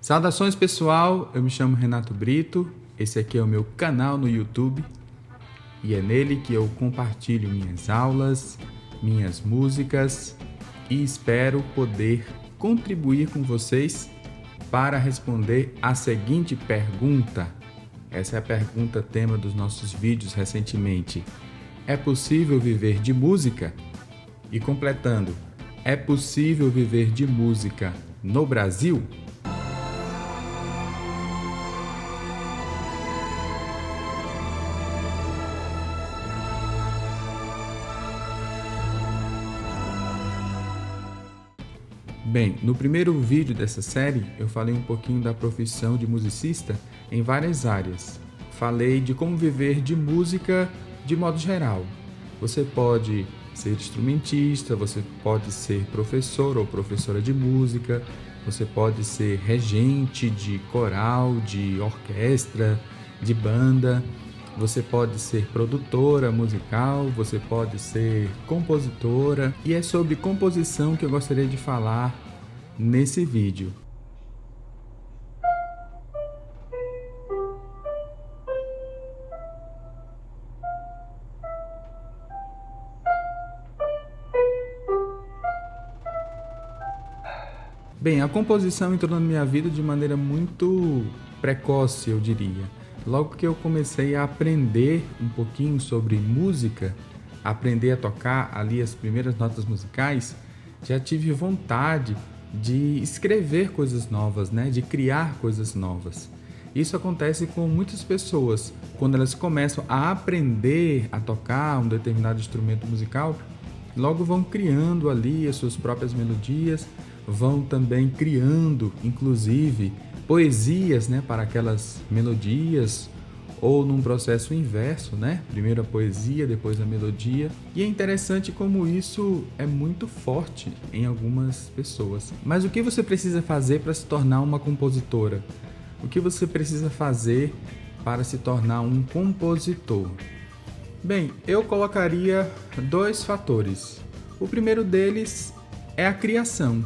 Saudações pessoal, eu me chamo Renato Brito, esse aqui é o meu canal no YouTube e é nele que eu compartilho minhas aulas, minhas músicas e espero poder contribuir com vocês para responder a seguinte pergunta. Essa é a pergunta tema dos nossos vídeos recentemente. É possível viver de música? E completando, é possível viver de música no Brasil? Bem, no primeiro vídeo dessa série, eu falei um pouquinho da profissão de musicista em várias áreas. Falei de como viver de música de modo geral. Você pode ser instrumentista, você pode ser professor ou professora de música, você pode ser regente de coral, de orquestra, de banda, você pode ser produtora musical, você pode ser compositora, e é sobre composição que eu gostaria de falar nesse vídeo. Bem, a composição entrou na minha vida de maneira muito precoce, eu diria. Logo que eu comecei a aprender um pouquinho sobre música, aprender a tocar ali as primeiras notas musicais, já tive vontade de escrever coisas novas, né? De criar coisas novas. Isso acontece com muitas pessoas. Quando elas começam a aprender a tocar um determinado instrumento musical, logo vão criando ali as suas próprias melodias, vão também criando, inclusive, poesias, né, para aquelas melodias, ou num processo inverso, né? Primeiro a poesia, depois a melodia. E é interessante como isso é muito forte em algumas pessoas. Mas o que você precisa fazer para se tornar uma compositora? O que você precisa fazer para se tornar um compositor? Bem, eu colocaria dois fatores. O primeiro deles é a criação.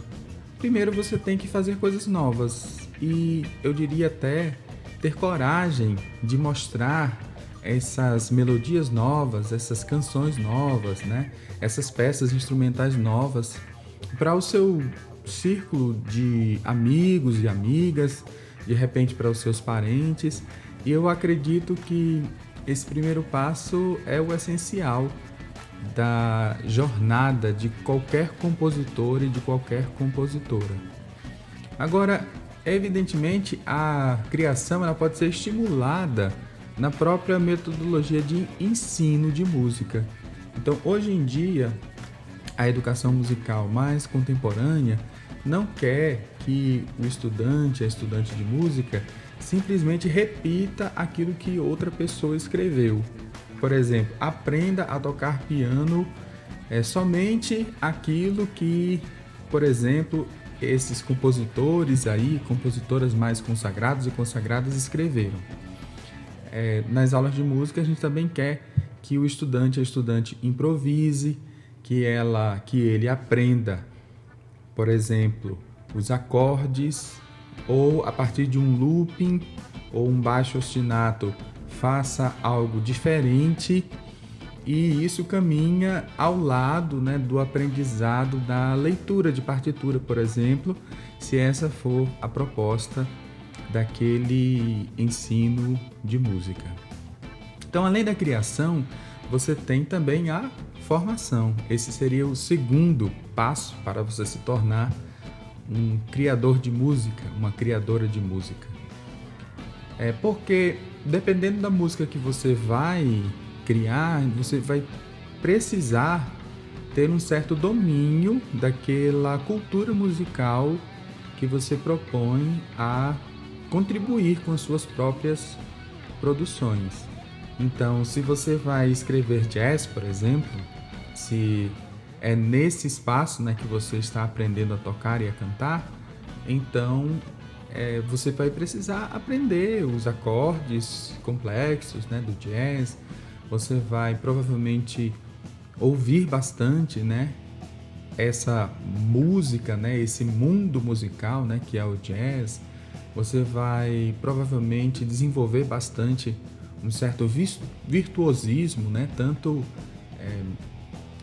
Primeiro você tem que fazer coisas novas e eu diria até ter coragem de mostrar essas melodias novas, essas canções novas, né? Essas peças instrumentais novas para o seu círculo de amigos e amigas, de repente para os seus parentes. E eu acredito que esse primeiro passo é o essencial da jornada de qualquer compositor e de qualquer compositora. Agora, evidentemente, a criação ela pode ser estimulada na própria metodologia de ensino de música. Então, hoje em dia, a educação musical mais contemporânea não quer que o estudante, a estudante de música, simplesmente repita aquilo que outra pessoa escreveu. Por exemplo, aprenda a tocar piano somente aquilo que, por exemplo, esses compositores aí, compositoras mais consagrados e consagradas escreveram. Nas aulas de música a gente também quer que o estudante, a estudante improvise, que ele aprenda, por exemplo, os acordes, ou a partir de um looping ou um baixo ostinato, faça algo diferente, e isso caminha ao lado, né, do aprendizado da leitura de partitura, por exemplo, se essa for a proposta daquele ensino de música. Então, além da criação, você tem também a formação. Esse seria o segundo passo para você se tornar um criador de música, uma criadora de música. Porque dependendo da música que você vai criar, você vai precisar ter um certo domínio daquela cultura musical que você propõe a contribuir com as suas próprias produções. Então, se você vai escrever jazz, por exemplo, se é nesse espaço, né, que você está aprendendo a tocar e a cantar, então você vai precisar aprender os acordes complexos, né, do jazz. Você vai provavelmente ouvir bastante, né, essa música, né, esse mundo musical, né, que é o jazz. você vai provavelmente desenvolver bastante um certo virtuosismo, né? Tanto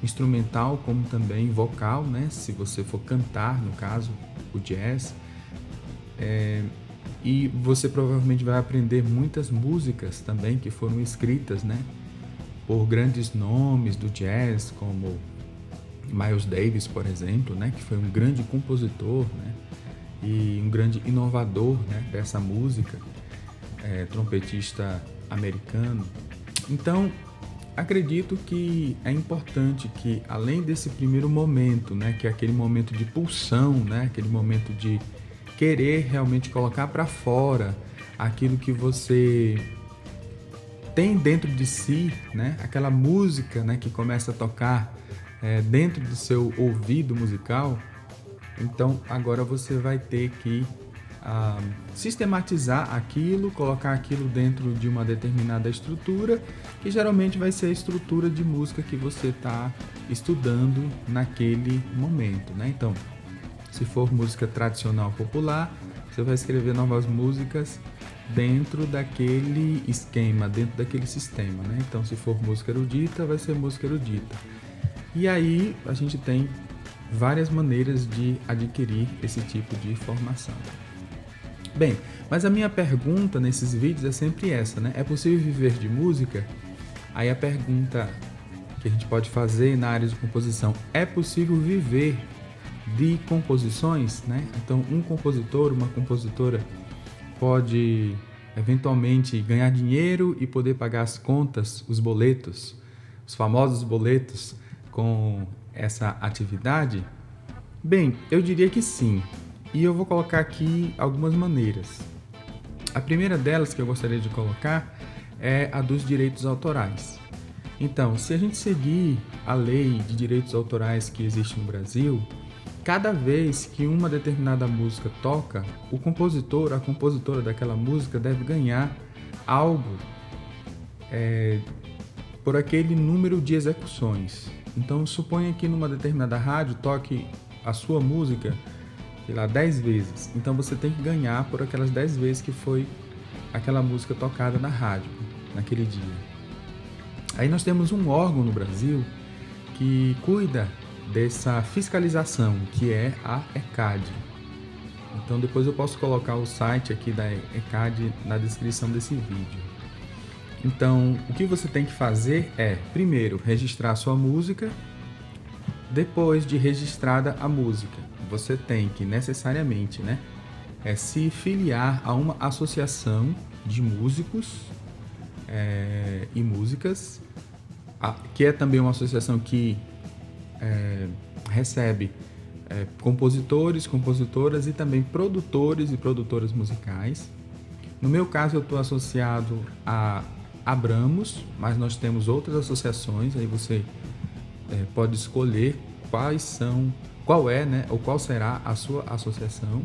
instrumental como também vocal, né? Se você for cantar, no caso, o jazz. E você provavelmente vai aprender muitas músicas também que foram escritas, né? Por grandes nomes do jazz, como Miles Davis, por exemplo, né? Que foi um grande compositor, né? E um grande inovador, né? Dessa música, trompetista americano. Então, acredito que é importante que, além desse primeiro momento, né? Que é aquele momento de pulsão, né? Aquele momento de querer realmente colocar para fora aquilo que você tem dentro de si, né? Aquela música, né? Que começa a tocar dentro do seu ouvido musical. Então agora você vai ter que sistematizar aquilo, colocar aquilo dentro de uma determinada estrutura, que geralmente vai ser a estrutura de música que você está estudando naquele momento, né? Então, se for música tradicional popular, você vai escrever novas músicas dentro daquele esquema, dentro daquele sistema, né? Então, se for música erudita, vai ser música erudita. E aí a gente tem várias maneiras de adquirir esse tipo de formação. Bem, mas a minha pergunta nesses vídeos é sempre essa, né? É possível viver de música? Aí a pergunta que a gente pode fazer na área de composição: é possível viver de composições, né? Então, um compositor, uma compositora pode eventualmente ganhar dinheiro e poder pagar as contas, os boletos, os famosos boletos com essa atividade? Bem, eu diria que sim. E eu vou colocar aqui algumas maneiras. A primeira delas que eu gostaria de colocar é a dos direitos autorais. Então, se a gente seguir a lei de direitos autorais que existe no Brasil, cada vez que uma determinada música toca, o compositor, a compositora daquela música deve ganhar algo por aquele número de execuções. Então, suponha que numa determinada rádio toque a sua música, sei lá, 10 vezes. Então, você tem que ganhar por aquelas 10 vezes que foi aquela música tocada na rádio, naquele dia. Aí nós temos um órgão no Brasil que cuida dessa fiscalização, que é a ECAD. Então, depois eu posso colocar o site aqui da ECAD na descrição desse vídeo. Então, o que você tem que fazer é, primeiro, registrar a sua música. Depois de registrada a música, você tem que necessariamente, né, se filiar a uma associação de músicos e músicas, que é também uma associação que recebe compositores, compositoras e também produtores e produtoras musicais. No meu caso, eu estou associado a Abramos, mas nós temos outras associações, aí você pode escolher qual é, né, ou qual será a sua associação.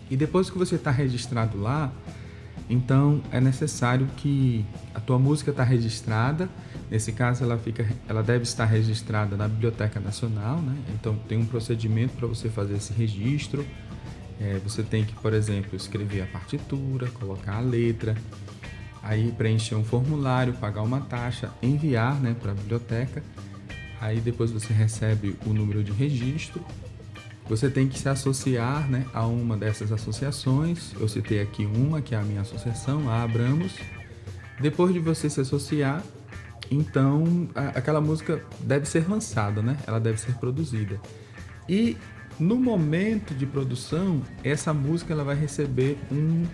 E depois que você está registrado lá, então é necessário que a tua música está registrada. Nesse caso, ela deve estar registrada na Biblioteca Nacional, né? Então tem um procedimento para você fazer esse registro. Você tem que, por exemplo, escrever a partitura, colocar a letra, aí preencher um formulário, pagar uma taxa, enviar, né, para a biblioteca. Aí depois você recebe o número de registro. Você tem que se associar, né, a uma dessas associações. Eu citei aqui uma, que é a minha associação, a Abramos. Depois de você se associar, então aquela música deve ser lançada, né? Ela deve ser produzida. E no momento de produção, essa música ela vai receber um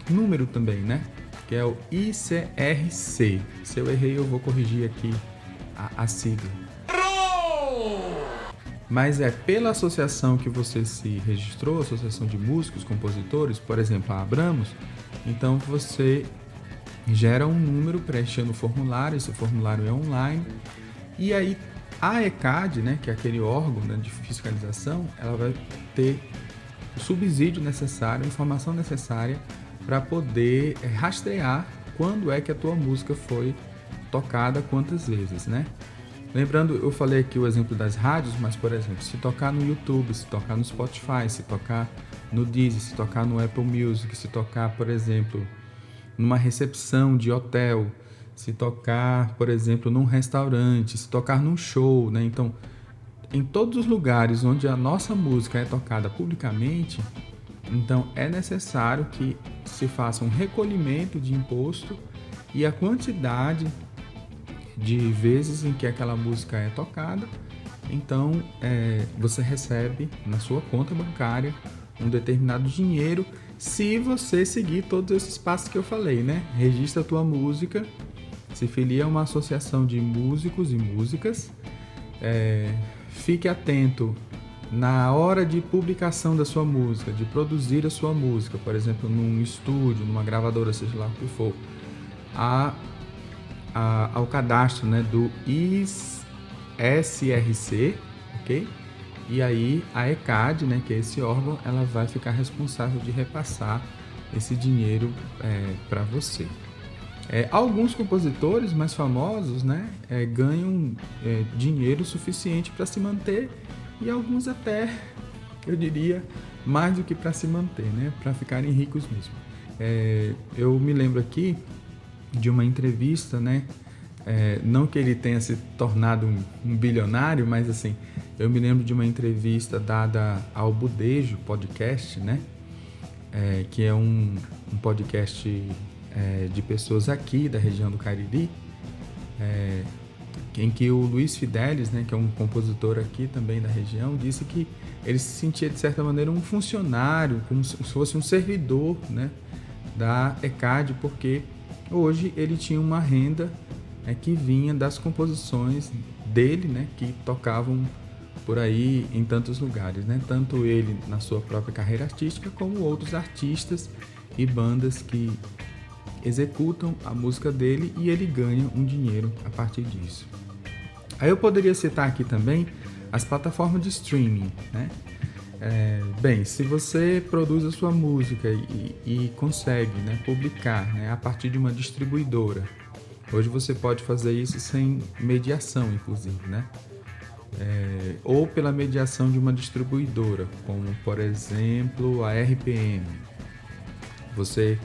número também, né? Que é o ICRC. Se eu errei, eu vou corrigir aqui a sigla. Mas é pela associação que você se registrou, associação de músicos, compositores, por exemplo, a Abramos, então você gera um número preenchendo o formulário, esse formulário é online, e aí a ECAD, né, que é aquele órgão, né, de fiscalização, ela vai ter o subsídio necessário, a informação necessária para poder rastrear quando é que a tua música foi tocada, quantas vezes, né? Lembrando, eu falei aqui o exemplo das rádios, mas, por exemplo, se tocar no YouTube, se tocar no Spotify, se tocar no Deezer, se tocar no Apple Music, se tocar, por exemplo, numa recepção de hotel, se tocar, por exemplo, num restaurante, se tocar num show, né? Então, em todos os lugares onde a nossa música é tocada publicamente, então é necessário que se faça um recolhimento de imposto e a quantidade de vezes em que aquela música é tocada, então você recebe na sua conta bancária um determinado dinheiro se você seguir todos esses passos que eu falei, né? Registra a tua música, se filia a uma associação de músicos e músicas, fique atento na hora de publicação da sua música, de produzir a sua música, por exemplo, num estúdio, numa gravadora, seja lá o que for, ao cadastro, né, do SRC, ok? E aí a ECAD, né, que é esse órgão, ela vai ficar responsável de repassar esse dinheiro para você. Alguns compositores mais famosos, né, ganham dinheiro suficiente para se manter e alguns até, eu diria, mais do que para se manter, né, para ficarem ricos mesmo. Eu me lembro aqui de uma entrevista, né, não que ele tenha se tornado um bilionário, mas assim, eu me lembro de uma entrevista dada ao Budejo Podcast, né, que é um podcast de pessoas aqui da região do Cariri, em que o Luiz Fidelis, né, que é um compositor aqui também da região, disse que ele se sentia de certa maneira um funcionário, como se fosse um servidor, né, da ECAD, porque hoje ele tinha uma renda que vinha das composições dele, né, que tocavam por aí em tantos lugares, né, tanto ele na sua própria carreira artística como outros artistas e bandas que executam a música dele e ele ganha um dinheiro a partir disso. Aí eu poderia citar aqui também as plataformas de streaming, né? Bem, se você produz a sua música e consegue, né, publicar, né, a partir de uma distribuidora, hoje você pode fazer isso sem mediação, inclusive, né? Ou pela mediação de uma distribuidora, como por exemplo a RPM. Você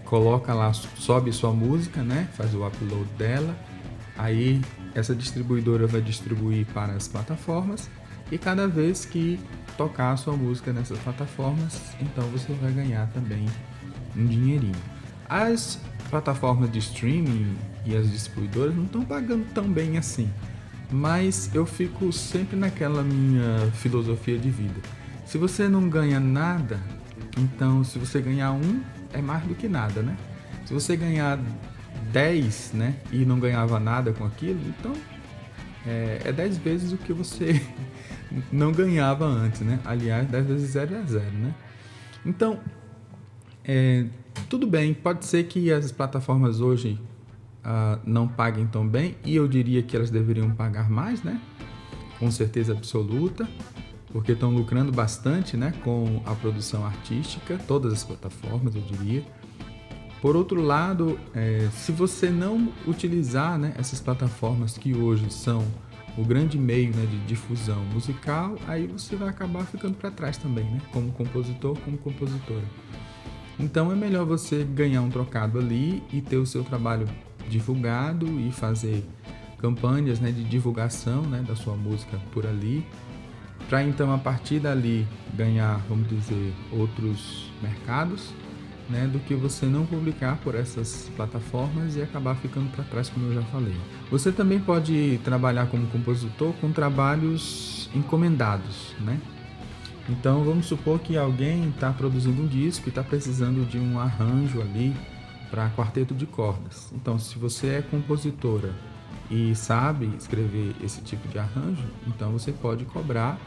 coloca lá, sobe sua música, né? Faz o upload dela, aí essa distribuidora vai distribuir para as plataformas e cada vez que tocar a sua música nessas plataformas, então você vai ganhar também um dinheirinho. As plataformas de streaming e as distribuidoras não estão pagando tão bem assim, mas eu fico sempre naquela minha filosofia de vida. Se você não ganha nada, então se você ganhar é mais do que nada, né? Se você ganhar 10, né, e não ganhava nada com aquilo, então é 10 vezes o que você não ganhava antes, né? Aliás, 10 vezes 0 é 0, né? Então, tudo bem, pode ser que as plataformas hoje não paguem tão bem, e eu diria que elas deveriam pagar mais, né? Com certeza absoluta, porque estão lucrando bastante, né, com a produção artística, todas as plataformas, eu diria. Por outro lado, se você não utilizar, né, essas plataformas que hoje são o grande meio, né, de difusão musical, aí você vai acabar ficando para trás também, né, como compositor, como compositora. Então é melhor você ganhar um trocado ali e ter o seu trabalho divulgado e fazer campanhas, né, de divulgação, né, da sua música por ali, para então a partir dali ganhar, vamos dizer, outros mercados, né, do que você não publicar por essas plataformas e acabar ficando para trás, como eu já falei. Você também pode trabalhar como compositor com trabalhos encomendados, né? Então vamos supor que alguém está produzindo um disco e está precisando de um arranjo ali para quarteto de cordas. Então, se você é compositora e sabe escrever esse tipo de arranjo, então você pode cobrar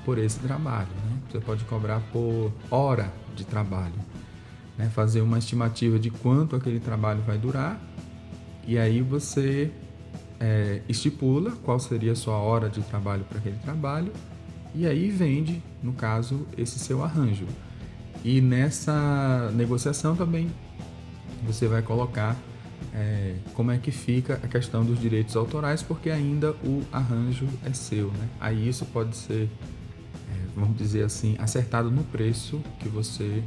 por esse trabalho, né? Você pode cobrar por hora de trabalho, né? Fazer uma estimativa de quanto aquele trabalho vai durar e aí você estipula qual seria a sua hora de trabalho para aquele trabalho e aí vende, no caso, esse seu arranjo. E nessa negociação também você vai colocar como é que fica a questão dos direitos autorais, porque ainda o arranjo é seu, né? Aí isso pode ser, vamos dizer assim, acertado no preço que você,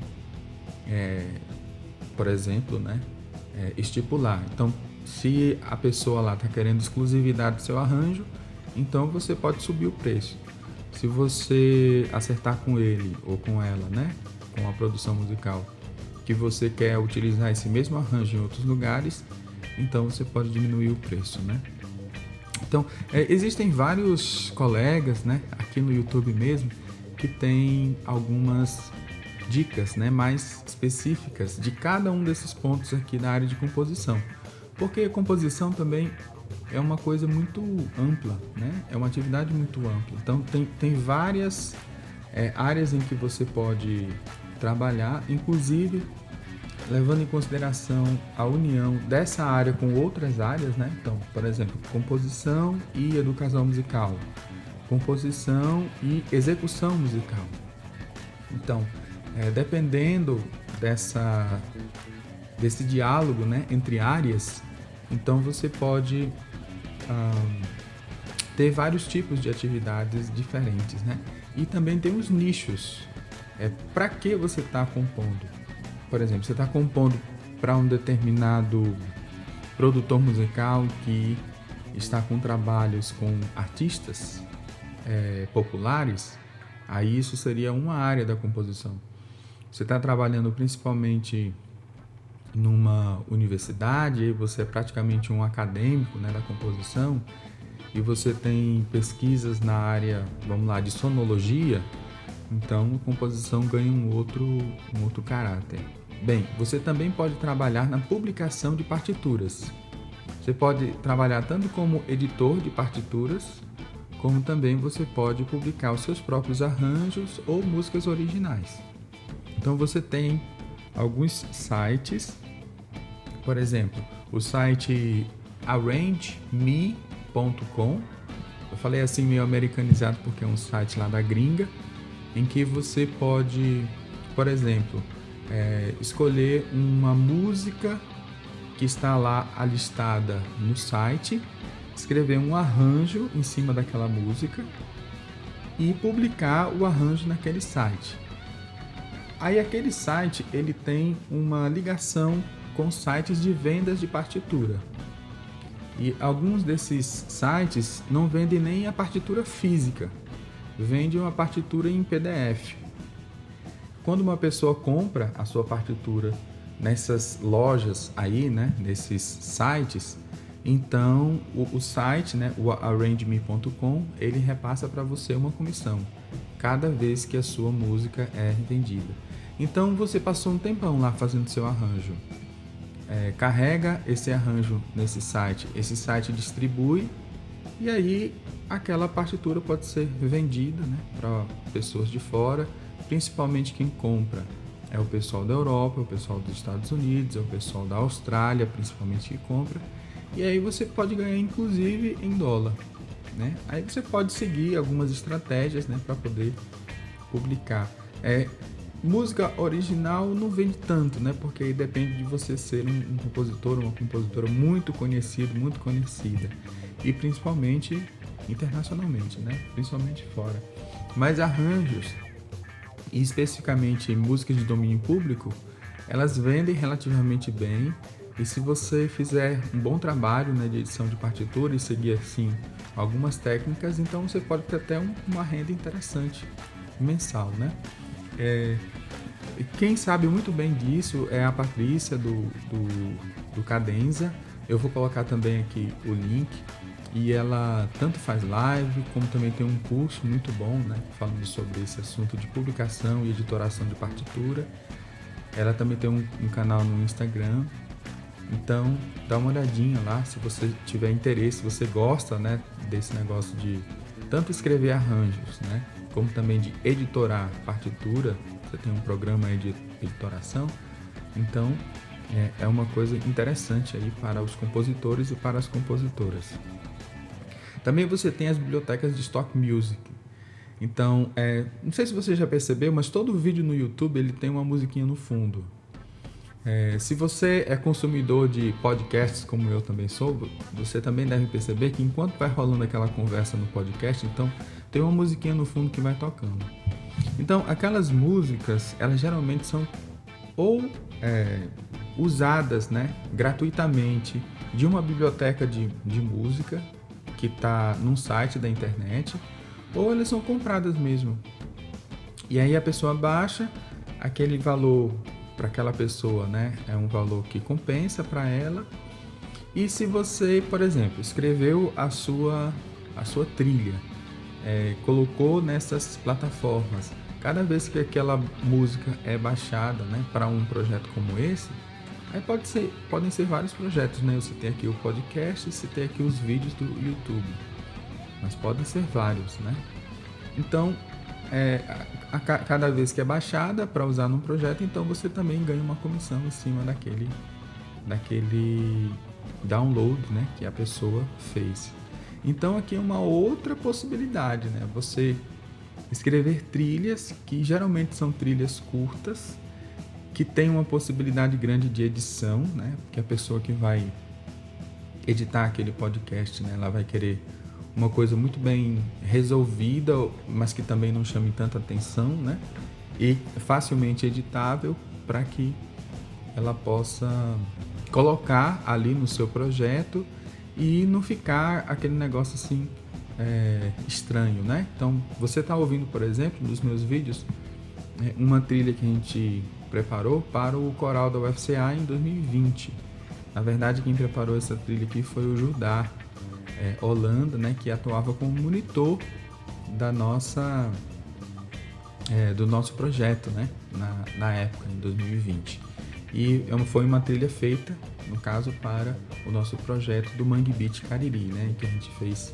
por exemplo, né, estipular. Então, se a pessoa lá está querendo exclusividade do seu arranjo, então você pode subir o preço. Se você acertar com ele ou com ela, né, com a produção musical, que você quer utilizar esse mesmo arranjo em outros lugares, então você pode diminuir o preço, né? Então, existem vários colegas, né, aqui no YouTube mesmo, que tem algumas dicas, né, mais específicas de cada um desses pontos aqui da área de composição. Porque a composição também é uma coisa muito ampla, né? É uma atividade muito ampla. Então, tem várias áreas em que você pode trabalhar, inclusive levando em consideração a união dessa área com outras áreas, né? Então, por exemplo, composição e educação musical, composição e execução musical. Então, dependendo desse diálogo, né, entre áreas, então você pode ter vários tipos de atividades diferentes, né? E também tem os nichos. Para que você está compondo? Por exemplo, você está compondo para um determinado produtor musical que está com trabalhos com artistas populares, aí isso seria uma área da composição. Você está trabalhando principalmente numa universidade, aí você é praticamente um acadêmico, né, da composição, e você tem pesquisas na área, vamos lá, de sonologia, então a composição ganha um outro caráter. Bem, você também pode trabalhar na publicação de partituras. Você pode trabalhar tanto como editor de partituras, como também você pode publicar os seus próprios arranjos ou músicas originais. Então você tem alguns sites, por exemplo, o site arrangeme.com. Eu falei assim meio americanizado porque é um site lá da gringa, em que você pode, por exemplo, escolher uma música que está lá alistada no site, escrever um arranjo em cima daquela música e publicar o arranjo naquele site. Aí aquele site ele tem uma ligação com sites de vendas de partitura. E alguns desses sites não vendem nem a partitura física, vendem uma partitura em PDF. Quando uma pessoa compra a sua partitura nessas lojas aí, né, nesses sites, então o site, né, o arrangeme.com, ele repassa para você uma comissão cada vez que a sua música é vendida. Então você passou um tempão lá fazendo seu arranjo, carrega esse arranjo nesse site, esse site distribui e aí aquela partitura pode ser vendida, né, para pessoas de fora. Principalmente quem compra é o pessoal da Europa, é o pessoal dos Estados Unidos, é o pessoal da Austrália, principalmente que compra. E aí você pode ganhar inclusive em dólar, né? Aí você pode seguir algumas estratégias, né, para poder publicar. Música original não vende tanto, né? Porque aí depende de você ser um compositor, uma compositora muito conhecido, muito conhecida. E principalmente internacionalmente, né? Principalmente fora. Mas arranjos, e especificamente músicas de domínio público, elas vendem relativamente bem, e se você fizer um bom trabalho, né, de edição de partitura e seguir assim algumas técnicas, então você pode ter até uma renda interessante mensal, né? Quem sabe muito bem disso é a Patrícia do Cadenza. Eu vou colocar também aqui o link. E ela tanto faz live, como também tem um curso muito bom, né, falando sobre esse assunto de publicação e editoração de partitura. Ela também tem um canal no Instagram. Então, dá uma olhadinha lá, se você tiver interesse, se você gosta, né, desse negócio de tanto escrever arranjos, né, como também de editorar partitura. Você tem um programa aí de editoração. Então, é uma coisa interessante aí para os compositores e para as compositoras. Também você tem as bibliotecas de Stock Music. Então, não sei se você já percebeu, mas todo vídeo no YouTube ele tem uma musiquinha no fundo. Se você é consumidor de podcasts, como eu também sou, você também deve perceber que enquanto vai rolando aquela conversa no podcast, então tem uma musiquinha no fundo que vai tocando. Então, aquelas músicas, elas geralmente são ou usadas, né, gratuitamente de uma biblioteca de música que está num site da internet, ou elas são compradas mesmo. E aí a pessoa baixa aquele valor para aquela pessoa, né? É um valor que compensa para ela. E se você, por exemplo, escreveu a sua trilha, colocou nessas plataformas, cada vez que aquela música é baixada, né, para um projeto como esse, aí podem ser vários projetos, né? Você tem aqui o podcast, você tem aqui os vídeos do YouTube, mas podem ser vários, né? Então, cada vez que é baixada para usar num projeto, então você também ganha uma comissão em cima daquele download, né, que a pessoa fez. Então aqui é uma outra possibilidade, né? Você escrever trilhas que geralmente são trilhas curtas, que tem uma possibilidade grande de edição, né? Porque a pessoa que vai editar aquele podcast, né, ela vai querer uma coisa muito bem resolvida, mas que também não chame tanta atenção, né? E facilmente editável para que ela possa colocar ali no seu projeto e não ficar aquele negócio assim estranho, né? Então, você está ouvindo, por exemplo, nos meus vídeos, uma trilha que a gente preparou para o coral da UFCA em 2020. Na verdade, quem preparou essa trilha aqui foi o Judá Holanda, né, que atuava como monitor do nosso projeto, né, na época, em 2020. E foi uma trilha feita, no caso, para o nosso projeto do Mangue Beat Cariri, né, que a gente fez,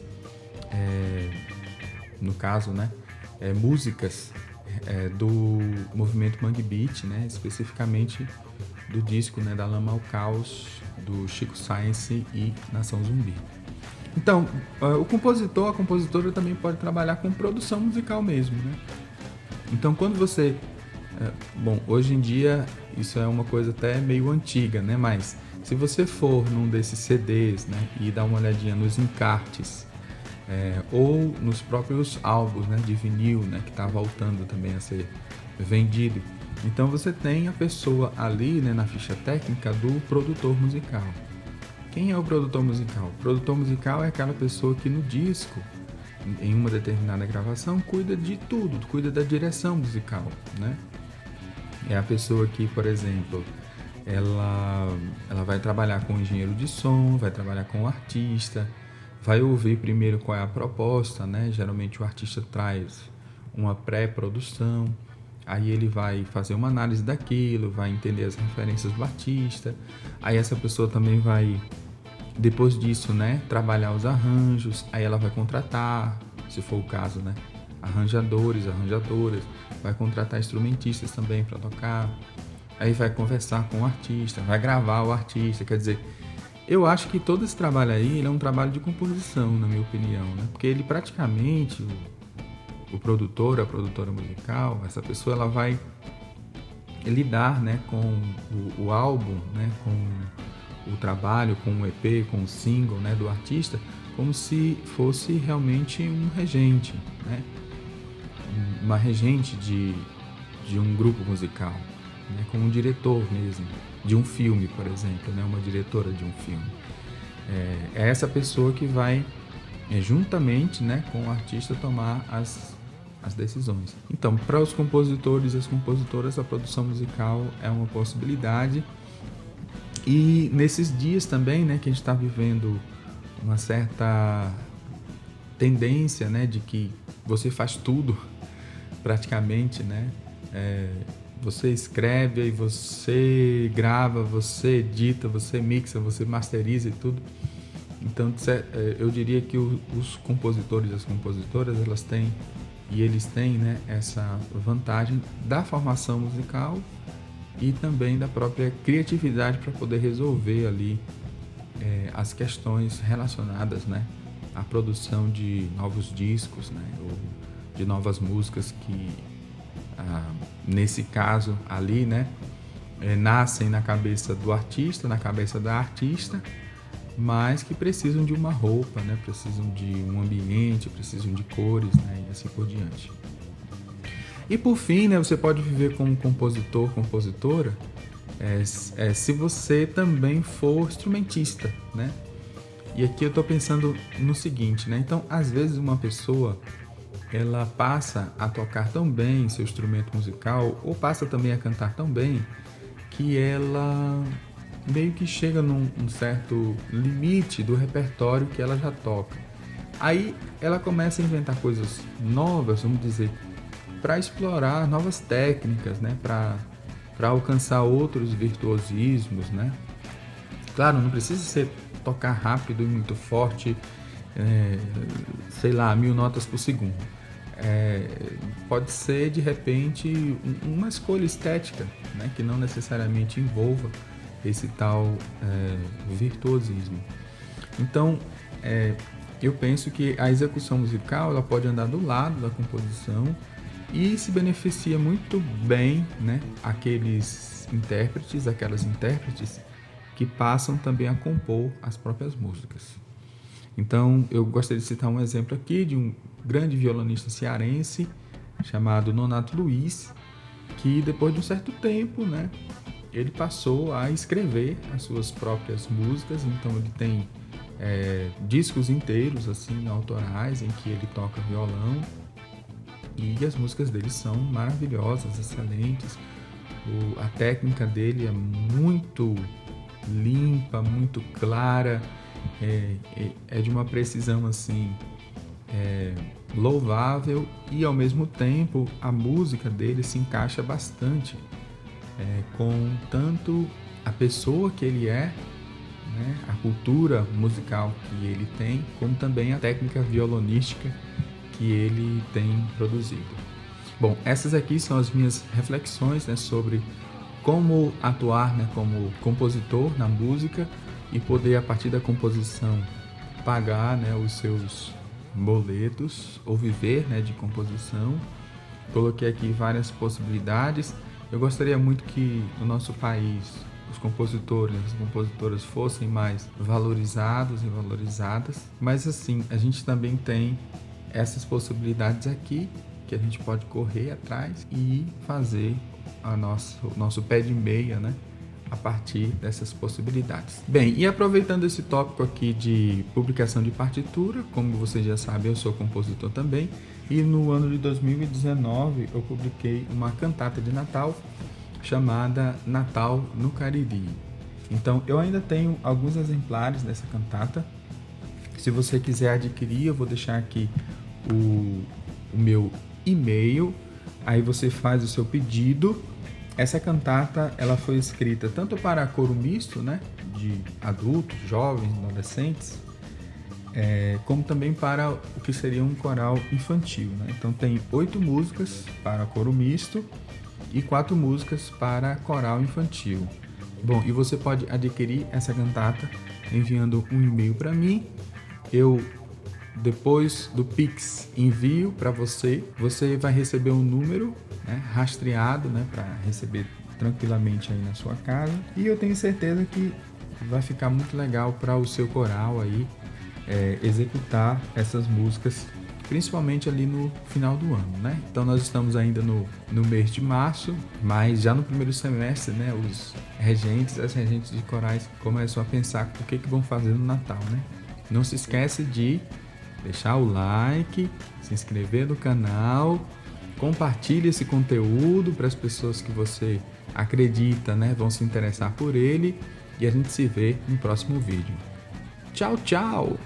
no caso, né, músicas do movimento Mangue Beat, né, especificamente do disco, né, da Lama ao Caos, do Chico Science e Nação Zumbi. Então, a compositora também pode trabalhar com produção musical mesmo, né? Então, quando você... hoje em dia isso é uma coisa até meio antiga, né? Mas se você for num desses CDs, né, e dar uma olhadinha nos encartes, ou nos próprios álbuns, né, de vinil, né, que está voltando também a ser vendido, então você tem a pessoa ali, né, na ficha técnica do produtor musical. Quem é o produtor musical? O produtor musical é aquela pessoa que no disco, em uma determinada gravação, cuida de tudo, cuida da direção musical, né? É a pessoa que, por exemplo, ela vai trabalhar com o engenheiro de som, vai trabalhar com o artista, vai ouvir primeiro qual é a proposta, né? Geralmente o artista traz uma pré-produção, aí ele vai fazer uma análise daquilo, vai entender as referências do artista, aí essa pessoa também vai, depois disso, né, trabalhar os arranjos, aí ela vai contratar, se for o caso, né, arranjadores, arranjadoras, vai contratar instrumentistas também para tocar, aí vai conversar com o artista, vai gravar o artista, quer dizer, eu acho que todo esse trabalho aí, ele é um trabalho de composição, na minha opinião, né, porque ele praticamente, o produtor, a produtora musical, essa pessoa, ela vai lidar, né, com o álbum, né, com o trabalho, com o EP, com o single, né, do artista, como se fosse realmente um regente, né, uma regente de um grupo musical, né, como um diretor mesmo, de um filme, por exemplo, né, uma diretora de um filme. É essa pessoa que vai, juntamente, né, com o artista, tomar as decisões. Então, para os compositores e as compositoras, a produção musical é uma possibilidade. E nesses dias também, né, que a gente está vivendo uma certa tendência, né, de que você faz tudo praticamente, né? Você escreve, aí você grava, você edita, você mixa, você masteriza e tudo. Então, eu diria que os compositores e as compositoras, eles têm, né, essa vantagem da formação musical e também da própria criatividade para poder resolver ali as questões relacionadas, né, à produção de novos discos, né, ou de novas músicas que, nesse caso ali, né, nascem na cabeça do artista, na cabeça da artista, mas que precisam de uma roupa, né? Precisam de um ambiente, precisam de cores, né? E assim por diante. E por fim, né, você pode viver como compositor, compositora, se você também for instrumentista, né? E aqui eu estou pensando no seguinte, né? Então, às vezes uma pessoa, ela passa a tocar tão bem seu instrumento musical, ou passa também a cantar tão bem, que ela meio que chega num certo limite do repertório que ela já toca. Aí ela começa a inventar coisas novas, vamos dizer, para explorar novas técnicas, né? Para alcançar outros virtuosismos, né? Claro, não precisa ser tocar rápido e muito forte, sei lá, 1000 notas por segundo. Pode ser, de repente, uma escolha estética, né? Que não necessariamente envolva esse tal virtuosismo. Então, eu penso que a execução musical ela pode andar do lado da composição e se beneficia muito bem, né, aqueles intérpretes, aquelas intérpretes que passam também a compor as próprias músicas. Então, eu gostaria de citar um exemplo aqui de um grande violonista cearense chamado Nonato Luiz, que depois de um certo tempo, né, ele passou a escrever as suas próprias músicas. Então ele tem discos inteiros assim autorais em que ele toca violão, e as músicas dele são maravilhosas, excelentes. A técnica dele é muito limpa, muito clara, é de uma precisão assim louvável, e ao mesmo tempo a música dele se encaixa bastante com tanto a pessoa que ele é, né, a cultura musical que ele tem, como também a técnica violonística que ele tem produzido. Bom, essas aqui são as minhas reflexões, né, sobre como atuar, né, como compositor na música e poder, a partir da composição, pagar, né, os seus boletos ou viver, né, de composição. Coloquei aqui várias possibilidades. Eu gostaria muito que no nosso país os compositores, as compositoras fossem mais valorizados e valorizadas, mas assim, a gente também tem essas possibilidades aqui que a gente pode correr atrás e fazer o nosso pé de meia, né, a partir dessas possibilidades. Bem, e aproveitando esse tópico aqui de publicação de partitura, como vocês já sabem, eu sou compositor também, e no ano de 2019 eu publiquei uma cantata de Natal chamada Natal no Cariri. Então eu ainda tenho alguns exemplares dessa cantata. Se você quiser adquirir, eu vou deixar aqui o meu e-mail, aí você faz o seu pedido. Essa cantata ela foi escrita tanto para coro misto, né, de adultos, jovens, adolescentes, como também para o que seria um coral infantil, né? Então tem 8 músicas para coro misto e 4 músicas para coral infantil. Bom, e você pode adquirir essa cantata enviando um e-mail para mim. Eu, depois do Pix, envio para você. Você vai receber um número, né, rastreado, né, para receber tranquilamente aí na sua casa. E eu tenho certeza que vai ficar muito legal para o seu coral aí executar essas músicas, principalmente ali no final do ano, né? Então nós estamos ainda no mês de março, mas já no primeiro semestre, né, os regentes, as regentes de corais começam a pensar o que vão fazer no Natal, né? Não se esquece de deixar o like, se inscrever no canal, compartilhe esse conteúdo para as pessoas que você acredita, né, vão se interessar por ele, e a gente se vê no próximo vídeo. Tchau, tchau!